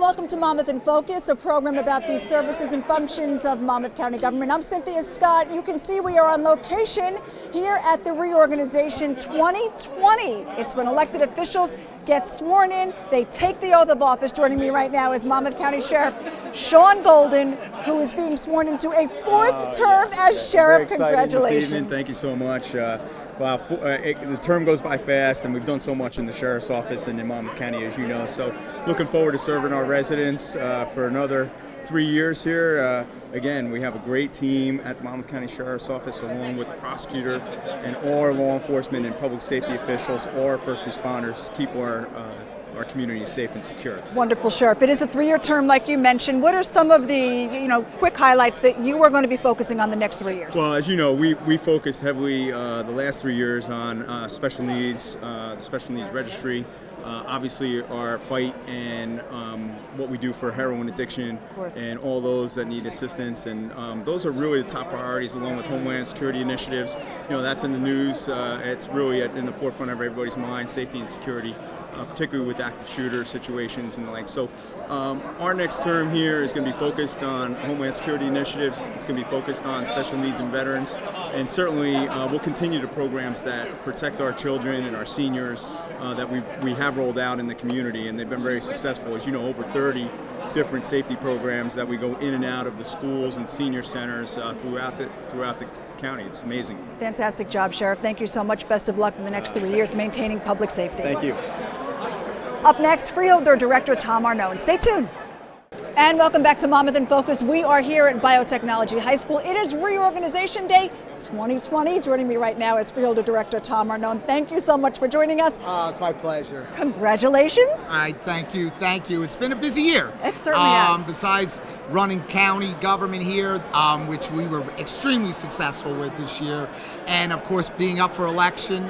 welcome to Monmouth in Focus, a program about the services and functions of Monmouth County government. I'm Cynthia Scott. You can see we are on location here at the Reorganization 2020. It's when elected officials get sworn in, they take the oath of office. Joining me right now is Monmouth County Sheriff Sean Golden, who is being sworn into a fourth term as sheriff. Congratulations. This evening. Thank you so much. Wow, the term goes by fast, and we've done so much in the sheriff's office and in Monmouth County, as you know. So looking forward to serving our residents for another 3 years here. Again, we have a great team at the Monmouth County Sheriff's Office, along with the prosecutor and all our law enforcement and public safety officials, all our first responders, keep our community safe and secure. Wonderful, Sheriff. It is a 3-year term, like you mentioned. What are some of the quick highlights that you are going to be focusing on the next 3 years? Well, as you know, we focused heavily the last 3 years on special needs, the special needs registry, obviously our fight and what we do for heroin addiction and all those that need assistance, and those are really the top priorities, along with Homeland Security initiatives. That's in the news. It's really in the forefront of everybody's mind, safety and security. Particularly with active shooter situations and the like. So our next term here is going to be focused on Homeland Security initiatives. It's going to be focused on special needs and veterans. And certainly we'll continue the programs that protect our children and our seniors that we have rolled out in the community. And they've been very successful. As you know, over 30 different safety programs that we go in and out of the schools and senior centers throughout the county. It's amazing. Fantastic job, Sheriff. Thank you so much. Best of luck in the next 3 years maintaining public safety. Thank you. Up next, Freeholder Director Tom Arnone. Stay tuned. And welcome back to Monmouth in Focus. We are here at Biotechnology High School. It is Reorganization Day 2020. Joining me right now is Freeholder Director Tom Arnone. Thank you so much for joining us. It's my pleasure. Congratulations. Thank you. It's been a busy year. It certainly has. Besides running county government here, which we were extremely successful with this year, and of course being up for election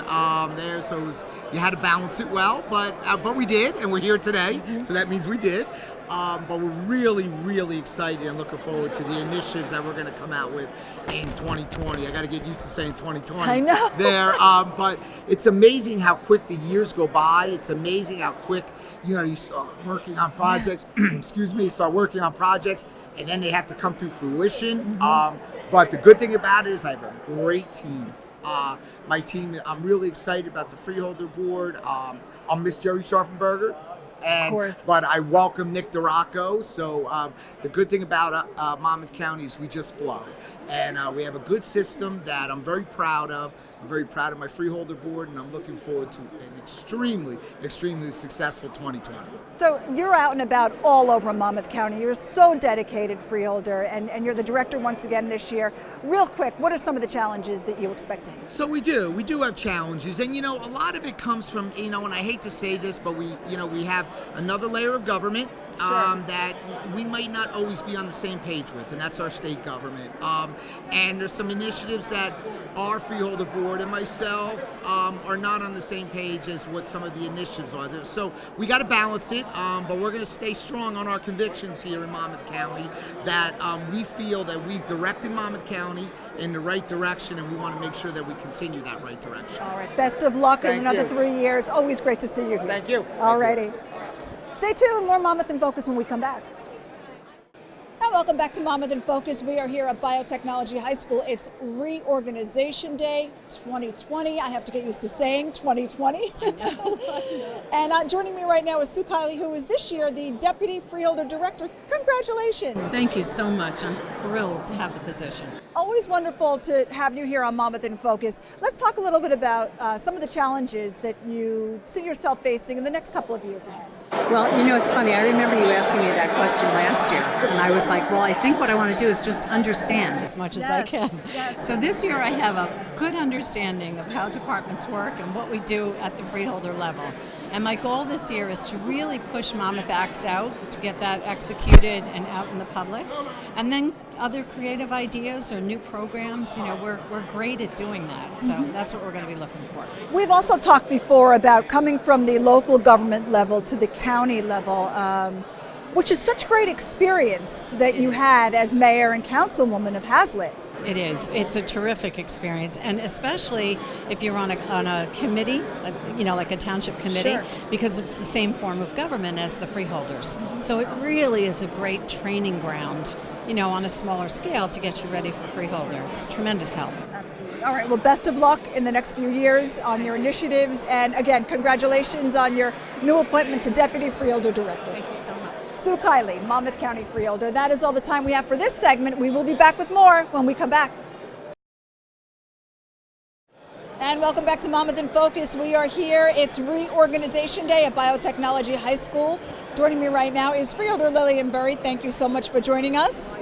there, so you had to balance it well, but we did, and we're here today, so that means we did. But we're really, really excited and looking forward to the initiatives that we're going to come out with in 2020. I got to get used to saying 2020. I know. There, but it's amazing how quick the years go by. It's amazing how quick, you start working on projects. Yes. Start working on projects, and then they have to come to fruition. But the good thing about it is I have a great team. My team, I'm really excited about the Freeholder Board. I'll miss Jerry Scharfenberger. But I welcome Nick Duraco. So the good thing about Monmouth County is we just flow. And we have a good system that I'm very proud of. I'm very proud of my Freeholder Board, and I'm looking forward to an extremely, extremely successful 2020. So you're out and about all over Monmouth County. You're so dedicated, Freeholder, and you're the director once again this year. Real quick, what are some of the challenges that you expect to have? So we do have challenges, and a lot of it comes from, and I hate to say this, but we have another layer of government that we might not always be on the same page with, and that's our state government. And there's some initiatives that our Freeholder Board and myself are not on the same page as what some of the initiatives are. So we got to balance it, but we're going to stay strong on our convictions here in Monmouth County that we feel that we've directed Monmouth County in the right direction, and we want to make sure that we continue that right direction. All right. Best of luck in another 3 years. Always great to see you here. Thank you. All righty. Stay tuned. More Monmouth in Focus when we come back. And welcome back to Monmouth in Focus. We are here at Biotechnology High School. It's Reorganization Day 2020. I have to get used to saying 2020. And joining me right now is Sue Kiley, who is this year the Deputy Freeholder Director. Congratulations. Thank you so much. I'm thrilled to have the position. Always wonderful to have you here on Monmouth in Focus. Let's talk a little bit about some of the challenges that you see yourself facing in the next couple of years ahead. Well, it's funny. I remember you asking me that question last year, and I was like, well, I think what I want to do is just understand as much as I can. Yes. So this year I have a good understanding of how departments work and what we do at the Freeholder level. And my goal this year is to really push Monmouth Acts out, to get that executed and out in the public. And then other creative ideas or new programs, we're great at doing that. So that's what we're going to be looking for. We've also talked before about coming from the local government level to the county level, which is such great experience that you had as mayor and councilwoman of Hazlet. It is. It's a terrific experience, and especially if you're on a committee, like a township committee, Sure. because it's the same form of government as the freeholders. So it really is a great training ground, on a smaller scale to get you ready for freeholder. It's tremendous help. Absolutely. All right. Well, best of luck in the next few years on your initiatives, and again, congratulations on your new appointment to Deputy Freeholder Director. Thank you so much. Sue Kiley, Monmouth County Freeholder. That is all the time we have for this segment. We will be back with more when we come back. And welcome back to Monmouth in Focus. We are here. It's Reorganization Day at Biotechnology High School. Joining me right now is Freeholder Lillian Burry. Thank you so much for joining us.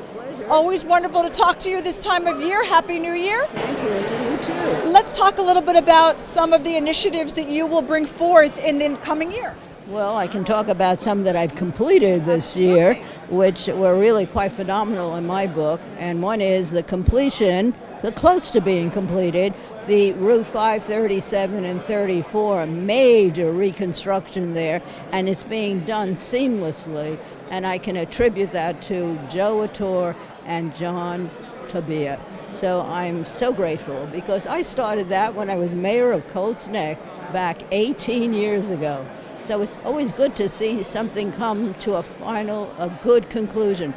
Always wonderful to talk to you this time of year. Happy New Year. Thank you, and to you too. Let's talk a little bit about some of the initiatives that you will bring forth in the coming year. Well, I can talk about some that I've completed this year, which were really quite phenomenal in my book. And one is the completion, the close to being completed, the Route 537 and 34, a major reconstruction there, and it's being done seamlessly. And I can attribute that to Joe Ator and John Tabia. So I'm so grateful because I started that when I was mayor of Colts Neck back 18 years ago. So it's always good to see something come to a good conclusion.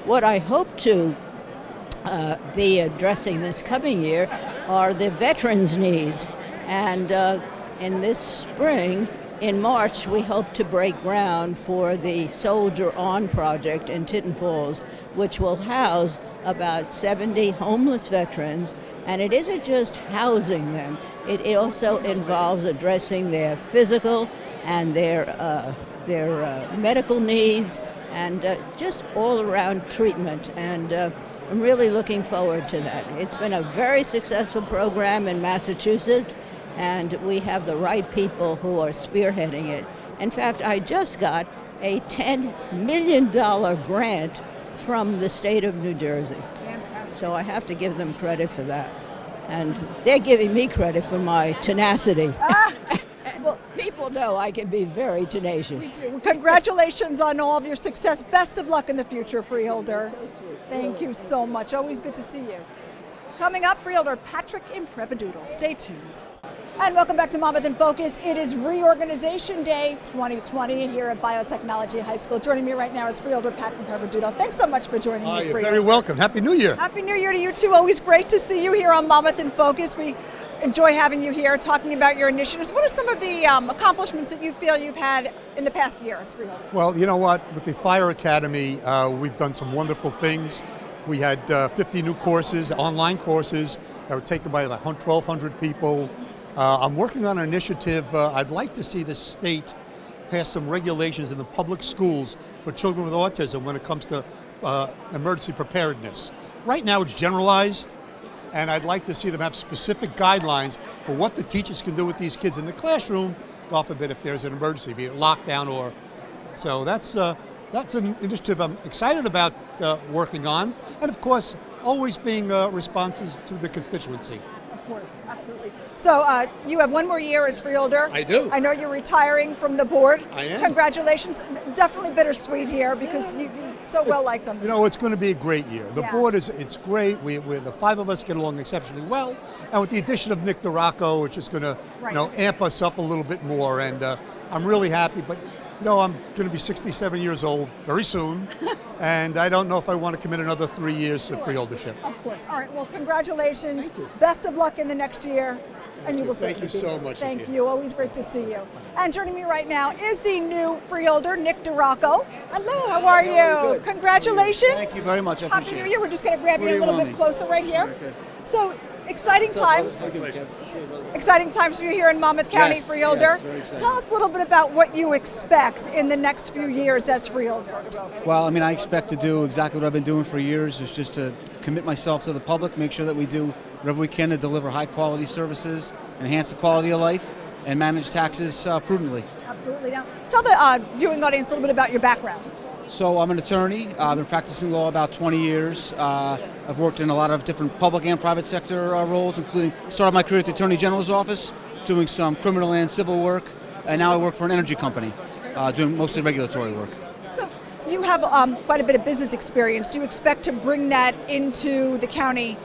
What I hope to be addressing this coming year are the veterans' needs. And in this spring, in March, we hope to break ground for the Soldier On project in Tinton Falls, which will house about 70 homeless veterans. And it isn't just housing them, it also involves addressing their physical and their medical needs and just all around treatment. And I'm really looking forward to that. It's been a very successful program in Massachusetts, and we have the right people who are spearheading it. In fact, I just got a $10 million grant from the state of New Jersey. Fantastic. So I have to give them credit for that. And they're giving me credit for my tenacity. Well, people know I can be very tenacious. Congratulations on all of your success. Best of luck in the future, Freeholder. So sweet. Thank you so much. Always good to see you. Coming up, Freeholder Patrick Imprevadoodle. Stay tuned. And welcome back to Monmouth in Focus. It is Reorganization Day 2020 here at Biotechnology High School. Joining me right now is Freeholder Pat Imprevadoodle. Thanks so much for joining me, You're Freeholder. very welcome. Happy New Year. Happy New Year to you too. Always great to see you here on Monmouth in Focus. We enjoy having you here talking about your initiatives. What are some of the accomplishments that you feel you've had in the past year as Freeholder? Well, you know what? With the Fire Academy, we've done some wonderful things. We had 50 new courses, online courses, that were taken by like 1,200 people. I'm working on an initiative. I'd like to see the state pass some regulations in the public schools for children with autism when it comes to emergency preparedness. Right now it's generalized, and I'd like to see them have specific guidelines for what the teachers can do with these kids in the classroom, God forbid if there's an emergency, be it lockdown or... So that's an initiative I'm excited about working on, and of course always being responsive to the constituency. Of course, absolutely. So you have one more year as Freeholder. I do. I know you're retiring from the board. I am. Congratulations. Definitely bittersweet here because you're so well liked on the You know, it's going to be a great year. The Yeah. board it's great. We're the five of us get along exceptionally well, and with the addition of Nick DeRocco, it's just going to Right. amp us up a little bit more. And I'm really happy. But I'm going to be 67 years old very soon, and I don't know if I want to commit another 3 years to freeholdership. Of course. All right. Well, congratulations. Best of luck in the next year. And you will Thank certainly you so be missed. much, Thank Nikki. you. Always great to see you. And joining me right now is the new Freeholder, Nick DeRocco. Hello. How are you? Congratulations. Thank you very much. I Happy appreciate New it. Year. We're just going to grab What you do a you little want bit me? closer right here. Okay. So exciting times. Thank you, Kev. See you, brother. Exciting times for you here in Monmouth County, Yes, Freeholder. yes, very exciting. Tell us a little bit about what you expect in the next few years as Freeholder. Well, I expect to do exactly what I've been doing for years, is just to commit myself to the public, make sure that we do whatever we can to deliver high quality services, enhance the quality of life, and manage taxes prudently. Absolutely. Now, tell the viewing audience a little bit about your background. So I'm an attorney. I've been practicing law about 20 years. I've worked in a lot of different public and private sector roles, including started my career at the Attorney General's office, doing some criminal and civil work, and now I work for an energy company, doing mostly regulatory work. So, You have quite a bit of business experience. Do you expect to bring that into the county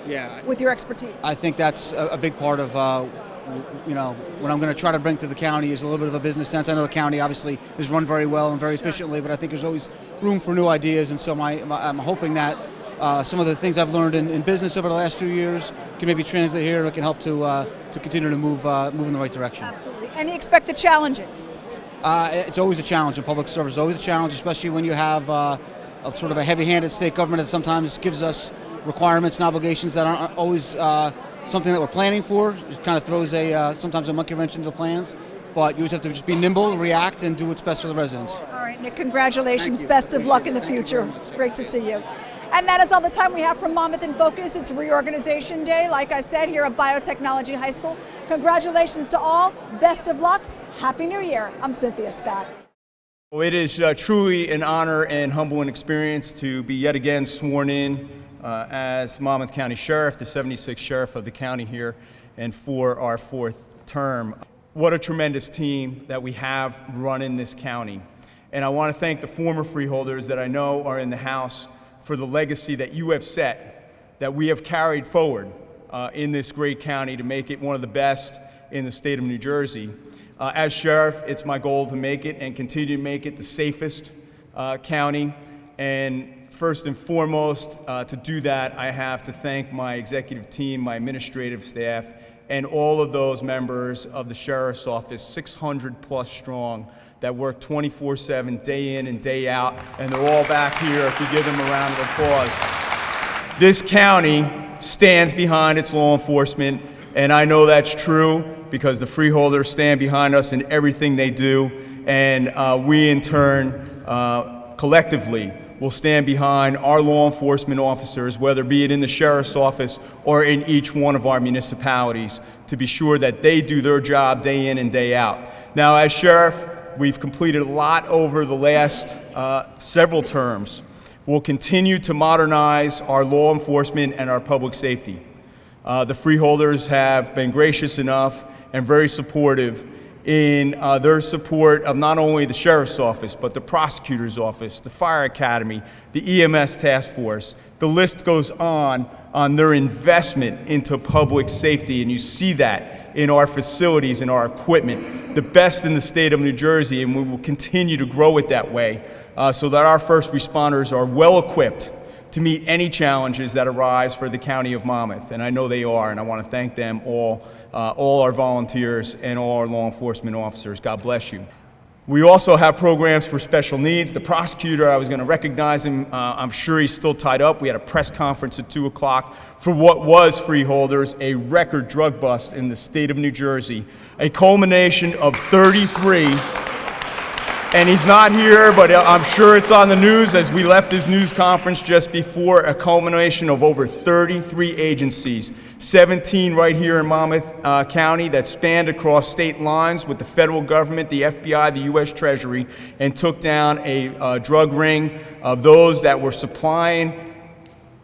with your expertise? I think that's a big part of, what I'm going to try to bring to the county is a little bit of a business sense. I know the county obviously is run very well and very efficiently, but I think there's always room for new ideas, and so I'm hoping that some of the things I've learned in business over the last few years can maybe translate here, and it can help to continue to move in the right direction. Absolutely. Any expected challenges? It's always a challenge in public service. It's always a challenge, especially when you have a sort of a heavy-handed state government that sometimes gives us requirements and obligations that aren't always something that we're planning for. It kind of throws sometimes a monkey wrench into plans. But you always have to just be nimble, react, and do what's best for the residents. All right, Nick, congratulations. Best of luck in the future. Great to see you. And that is all the time we have from Monmouth in Focus. It's Reorganization Day, like I said, here at Biotechnology High School. Congratulations to all. Best of luck. Happy New Year. I'm Cynthia Scott. Well, it is truly an honor and humbling experience to be yet again sworn in as Monmouth County Sheriff, the 76th Sheriff of the county here, and for our 4th term. What a tremendous team that we have running this county. And I want to thank the former freeholders that I know are in the House for the legacy that you have set, that we have carried forward in this great county to make it one of the best in the state of New Jersey. As sheriff, it's my goal to make it and continue to make it the safest county. And first and foremost, to do that, I have to thank my executive team, my administrative staff, and all of those members of the Sheriff's Office, 600 plus strong, that work 24/7, day in and day out, and they're all back here. If you give them a round of applause. This county stands behind its law enforcement, and I know that's true because the freeholders stand behind us in everything they do, and we in turn, collectively, will stand behind our law enforcement officers, whether be it in the Sheriff's Office or in each one of our municipalities, to be sure that they do their job day in and day out. Now, as Sheriff, we've completed a lot over the last several terms. We'll continue to modernize our law enforcement and our public safety. The freeholders have been gracious enough and very supportive in their support of not only the Sheriff's Office, but the Prosecutor's Office, the Fire Academy, the EMS Task Force. The list goes on their investment into public safety, and you see that in our facilities and our equipment, the best in the state of New Jersey, and we will continue to grow it that way so that our first responders are well equipped to meet any challenges that arise for the County of Monmouth, and I know they are, and I want to thank them all our volunteers and all our law enforcement officers. God bless you. We also have programs for special needs. The prosecutor, I was going to recognize him. I'm sure he's still tied up. We had a press conference at 2 o'clock for what was freeholders, a record drug bust in the state of New Jersey, a culmination of 33. And he's not here, but I'm sure it's on the news as we left his news conference just before, a culmination of over 33 agencies, 17 right here in Monmouth County that spanned across state lines with the federal government, the FBI, the U.S. Treasury, and took down a drug ring of those that were supplying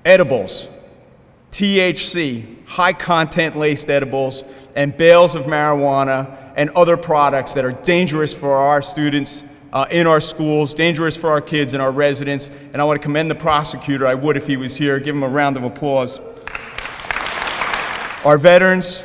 edibles, THC, high content laced edibles, and bales of marijuana and other products that are dangerous for our students in our schools, dangerous for our kids and our residents. And I want to commend the prosecutor. I would if he was here. Give him a round of applause. Our veterans,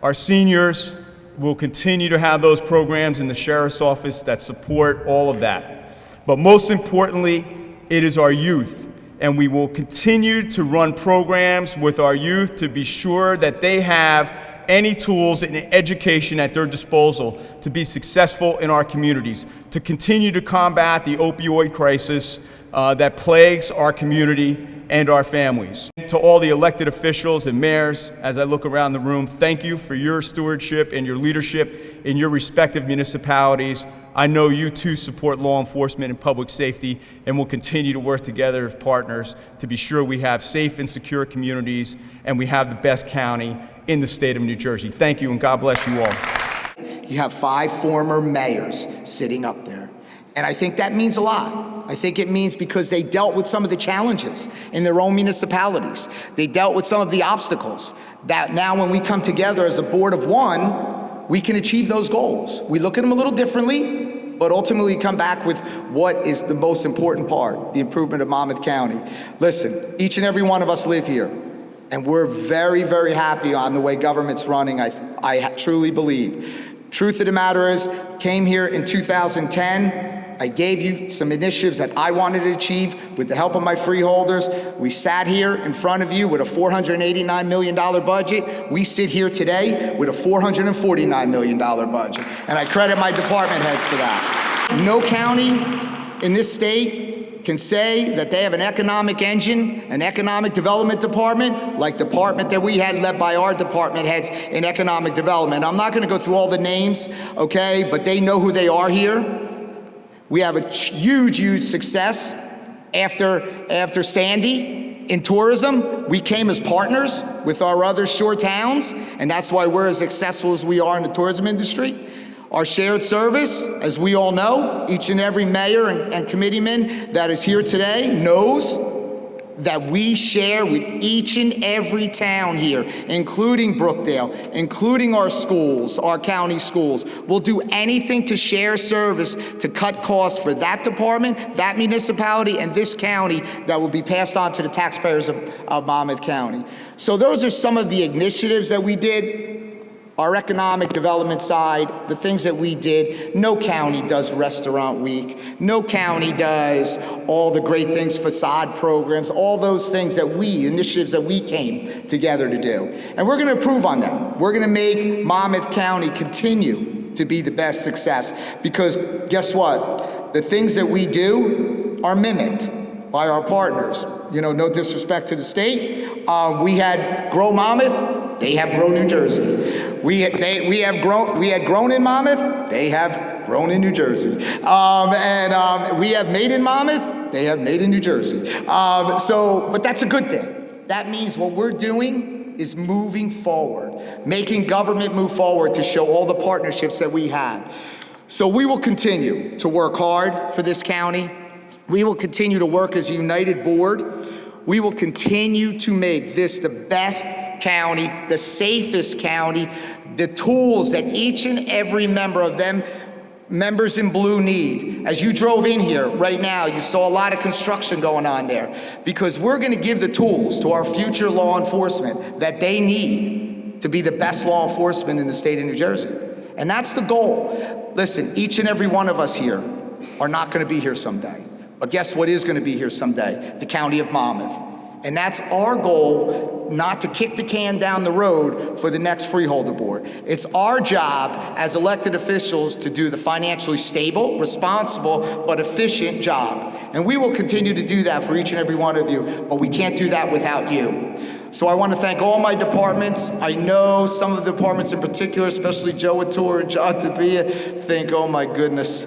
our seniors, will continue to have those programs in the Sheriff's Office that support all of that. But most importantly, it is our youth. And we will continue to run programs with our youth to be sure that they have any tools and education at their disposal to be successful in our communities, to continue to combat the opioid crisis that plagues our community and our families. To all the elected officials and mayors, as I look around the room, thank you for your stewardship and your leadership in your respective municipalities. I know you too support law enforcement and public safety, and will continue to work together as partners to be sure we have safe and secure communities and we have the best county in the state of New Jersey. Thank you, and God bless you all. You have 5 former mayors sitting up there. And I think that means a lot. I think it means because they dealt with some of the challenges in their own municipalities. They dealt with some of the obstacles that now when we come together as a board of one, we can achieve those goals. We look at them a little differently, but ultimately come back with what is the most important part, the improvement of Monmouth County. Listen, each and every one of us live here, and we're very, very happy on the way government's running, I truly believe. Truth of the matter is, came here in 2010, I gave you some initiatives that I wanted to achieve with the help of my freeholders. We sat here in front of you with a $489 million budget. We sit here today with a $449 million budget. And I credit my department heads for that. No county in this state can say that they have an economic engine, an economic development department, like the department that we had led by our department heads in economic development. I'm not gonna go through all the names, okay, but they know who they are here. We have a huge, huge success after Sandy in tourism. We came as partners with our other shore towns, and that's why we're as successful as we are in the tourism industry. Our shared service, as we all know, each and every mayor and committeeman that is here today knows that we share with each and every town here, including Brookdale, including our schools, our county schools. We'll do anything to share service to cut costs for that department, that municipality, and this county that will be passed on to the taxpayers of Monmouth County. So those are some of the initiatives that we did. Our economic development side, the things that we did. No county does Restaurant Week. No county does all the great things, facade programs, all those things initiatives that we came together to do. And we're gonna improve on that. We're gonna make Monmouth County continue to be the best success, because guess what? The things that we do are mimicked by our partners. You know, no disrespect to the state. We had Grow Monmouth, they have Grow New Jersey. We had grown in Monmouth, they have grown in New Jersey. We have made in Monmouth, they have made in New Jersey. But that's a good thing. That means what we're doing is moving forward, making government move forward to show all the partnerships that we have. So we will continue to work hard for this county. We will continue to work as a united board. We will continue to make this the best county, the safest county, the tools that each and every member of them, members in blue, need. As you drove in here right now, you saw a lot of construction going on there, because we're gonna give the tools to our future law enforcement that they need to be the best law enforcement in the state of New Jersey. And that's the goal. Listen, each and every one of us here are not gonna be here someday. But guess what is gonna be here someday? The County of Monmouth. And that's our goal, not to kick the can down the road for the next freeholder board. It's our job as elected officials to do the financially stable, responsible, but efficient job. And we will continue to do that for each and every one of you, but we can't do that without you. So I want to thank all my departments. I know some of the departments in particular, especially Joe Attore and John Tabia, think, oh my goodness,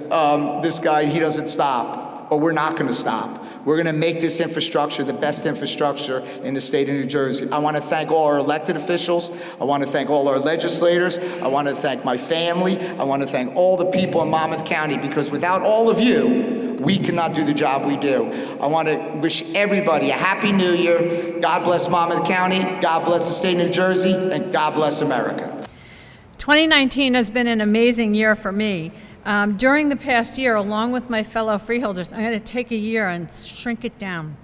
this guy, he doesn't stop. But we're not going to stop. We're going to make this infrastructure the best infrastructure in the state of New Jersey. I want to thank all our elected officials. I want to thank all our legislators. I want to thank my family. I want to thank all the people in Monmouth County, because without all of you, we cannot do the job we do. I want to wish everybody a Happy New Year. God bless Monmouth County. God bless the state of New Jersey. And God bless America. 2019 has been an amazing year for me. During the past year, along with my fellow freeholders, I'm going to take a year and shrink it down.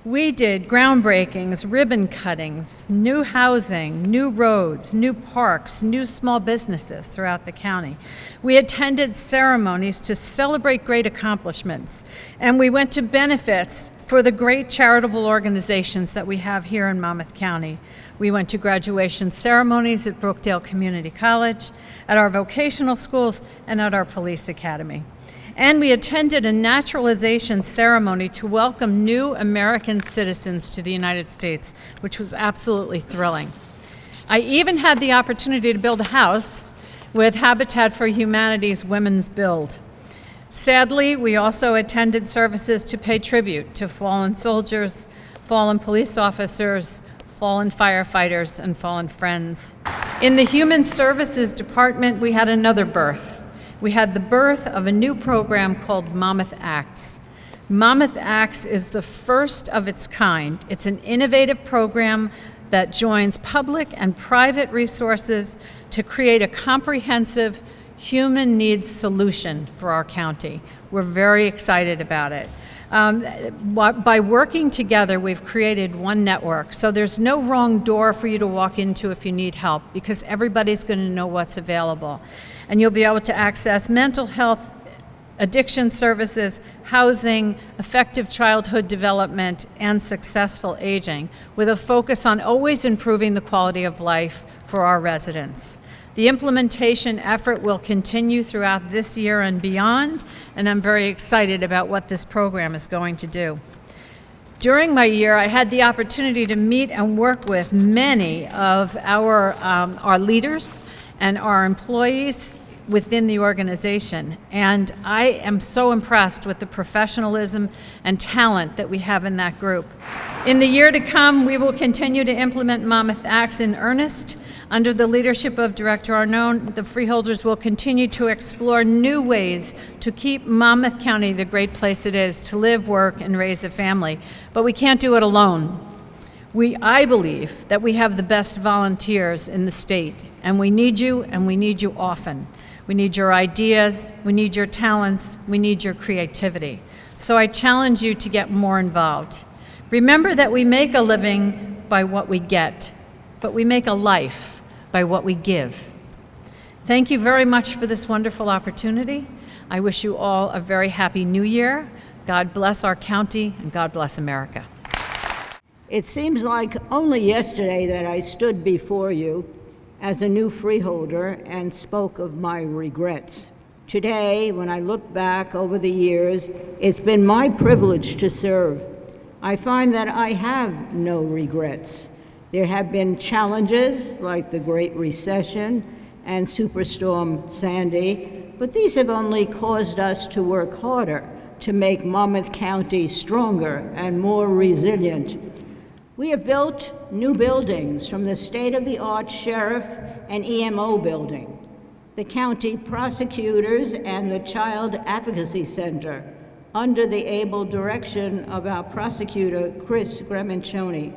We did groundbreakings, ribbon cuttings, new housing, new roads, new parks, new small businesses throughout the county. We attended ceremonies to celebrate great accomplishments, and we went to benefits for the great charitable organizations that we have here in Monmouth County. We went to graduation ceremonies at Brookdale Community College, at our vocational schools, and at our police academy. And we attended a naturalization ceremony to welcome new American citizens to the United States, which was absolutely thrilling. I even had the opportunity to build a house with Habitat for Humanity's Women's Build. Sadly, we also attended services to pay tribute to fallen soldiers, fallen police officers, fallen firefighters, and fallen friends. In the Human Services Department, we had another birth. We had the birth of a new program called Monmouth Acts. Monmouth Acts is the first of its kind. It's an innovative program that joins public and private resources to create a comprehensive human needs solution for our county. We're very excited about it. By working together, we've created one network. So there's no wrong door for you to walk into if you need help, because everybody's going to know what's available. And you'll be able to access mental health, addiction services, housing, effective childhood development, and successful aging, with a focus on always improving the quality of life for our residents. The implementation effort will continue throughout this year and beyond, and I'm very excited about what this program is going to do. During my year, I had the opportunity to meet and work with many of our leaders and our employees within the organization, and I am so impressed with the professionalism and talent that we have in that group. In the year to come, we will continue to implement Monmouth Acts in earnest. Under the leadership of Director Arnone, the Freeholders will continue to explore new ways to keep Monmouth County the great place it is to live, work, and raise a family. But we can't do it alone. I believe that we have the best volunteers in the state, and we need you often. We need your ideas, we need your talents, we need your creativity. So I challenge you to get more involved. Remember that we make a living by what we get, but we make a life by what we give. Thank you very much for this wonderful opportunity. I wish you all a very happy new year. God bless our county, and God bless America. It seems like only yesterday that I stood before you as a new freeholder and spoke of my regrets. Today, when I look back over the years, it's been my privilege to serve. I find that I have no regrets. There have been challenges like the Great Recession and Superstorm Sandy, but these have only caused us to work harder to make Monmouth County stronger and more resilient. We have built new buildings, from the state-of-the-art sheriff and EMO building, the county prosecutors and the Child Advocacy Center, under the able direction of our prosecutor, Chris Gremincioni.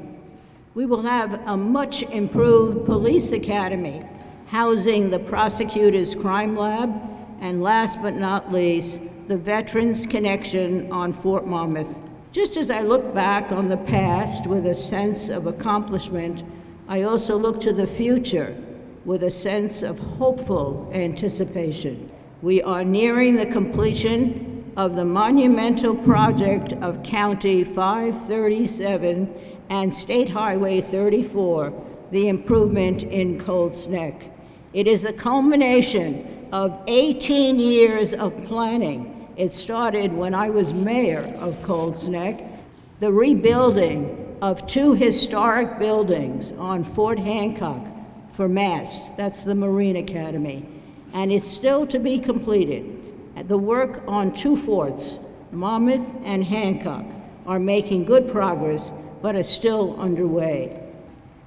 We will have a much improved police academy, housing the prosecutor's crime lab, and last but not least, the Veterans Connection on Fort Monmouth. Just as I look back on the past with a sense of accomplishment, I also look to the future with a sense of hopeful anticipation. We are nearing the completion of the monumental project of County 537 and State Highway 34, the improvement in Colts Neck. It is the culmination of 18 years of planning. It started when I was mayor of Colts Neck, the rebuilding of two historic buildings on Fort Hancock for MAST, that's the Marine Academy, and it's still to be completed. The work on two forts, Monmouth and Hancock, are making good progress, but are still underway.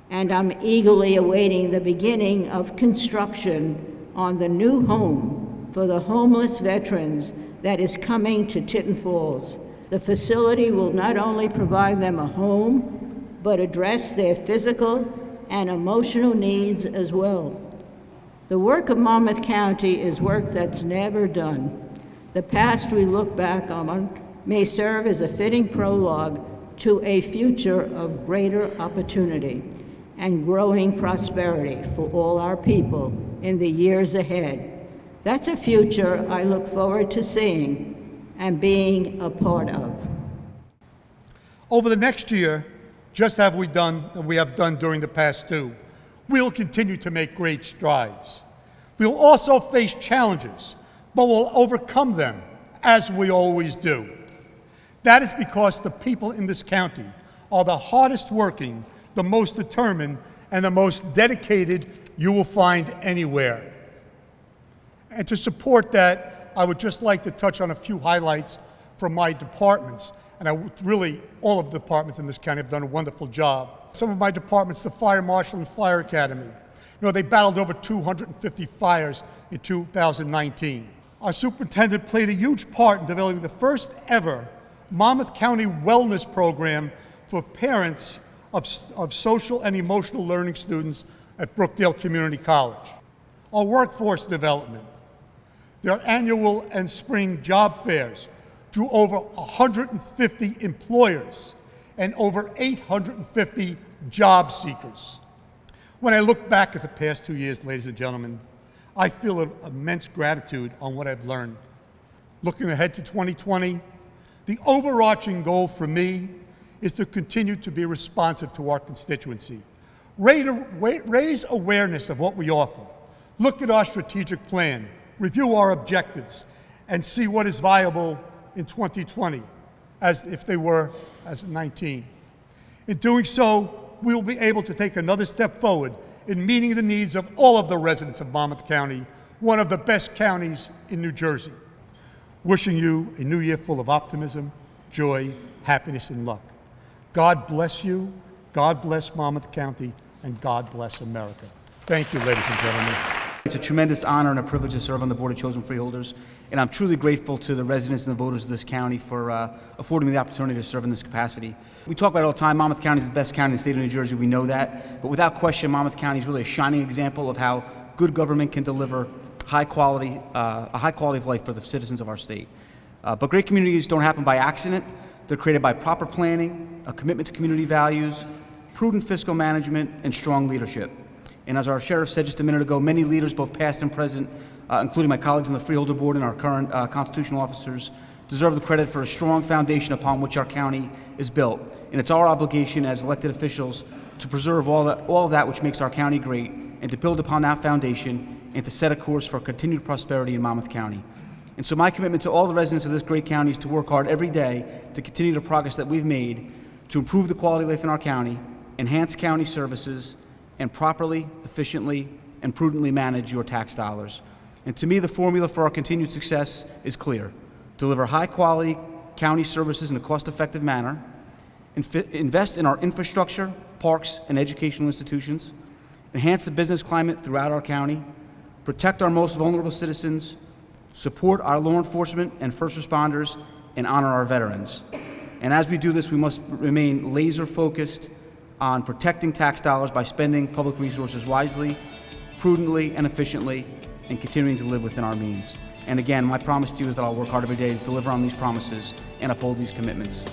And I'm eagerly awaiting the beginning of construction on the new home for the homeless veterans that is coming to Tinton Falls. The facility will not only provide them a home, but address their physical and emotional needs as well. The work of Monmouth County is work that's never done. The past we look back on may serve as a fitting prologue to a future of greater opportunity and growing prosperity for all our people in the years ahead. That's a future I look forward to seeing and being a part of. Over the next year, just as we have done during the past two, we'll continue to make great strides. We'll also face challenges, but we'll overcome them, as we always do. That is because the people in this county are the hardest working, the most determined, and the most dedicated you will find anywhere. And to support that, I would just like to touch on a few highlights from my departments. And really, all of the departments in this county have done a wonderful job. Some of my departments, the Fire Marshal and Fire Academy, they battled over 250 fires in 2019. Our superintendent played a huge part in developing the first ever Monmouth County wellness program for parents of social and emotional learning students at Brookdale Community College. Our workforce development. their annual and spring job fairs drew over 150 employers and over 850 job seekers. When I look back at the past 2 years, ladies and gentlemen, I feel immense gratitude on what I've learned. Looking ahead to 2020, the overarching goal for me is to continue to be responsive to our constituency, raise awareness of what we offer, look at our strategic plan, review our objectives, and see what is viable in 2020 as if they were as 19. In doing so, we will be able to take another step forward in meeting the needs of all of the residents of Monmouth County, one of the best counties in New Jersey. Wishing you a new year full of optimism, joy, happiness, and luck. God bless you, God bless Monmouth County, and God bless America. Thank you, ladies and gentlemen. It's a tremendous honor and a privilege to serve on the Board of Chosen Freeholders, and I'm truly grateful to the residents and the voters of this county for affording me the opportunity to serve in this capacity. We talk about it all the time. Monmouth County is the best county in the state of New Jersey. We know that. But without question, Monmouth County is really a shining example of how good government can deliver a high quality of life for the citizens of our state. But great communities don't happen by accident. They're created by proper planning, a commitment to community values, prudent fiscal management, and strong leadership. And as our sheriff said just a minute ago, many leaders, both past and present, including my colleagues on the Freeholder Board and our current constitutional officers, deserve the credit for a strong foundation upon which our county is built. And it's our obligation as elected officials to preserve all of that which makes our county great, and to build upon that foundation and to set a course for continued prosperity in Monmouth County. And so my commitment to all the residents of this great county is to work hard every day to continue the progress that we've made to improve the quality of life in our county, enhance county services, and properly, efficiently, and prudently manage your tax dollars. And to me, the formula for our continued success is clear. Deliver high-quality county services in a cost-effective manner, invest in our infrastructure, parks, and educational institutions, enhance the business climate throughout our county, protect our most vulnerable citizens, support our law enforcement and first responders, and honor our veterans. And as we do this, we must remain laser-focused on protecting tax dollars by spending public resources wisely, prudently, and efficiently, and continuing to live within our means. And again, my promise to you is that I'll work hard every day to deliver on these promises and uphold these commitments.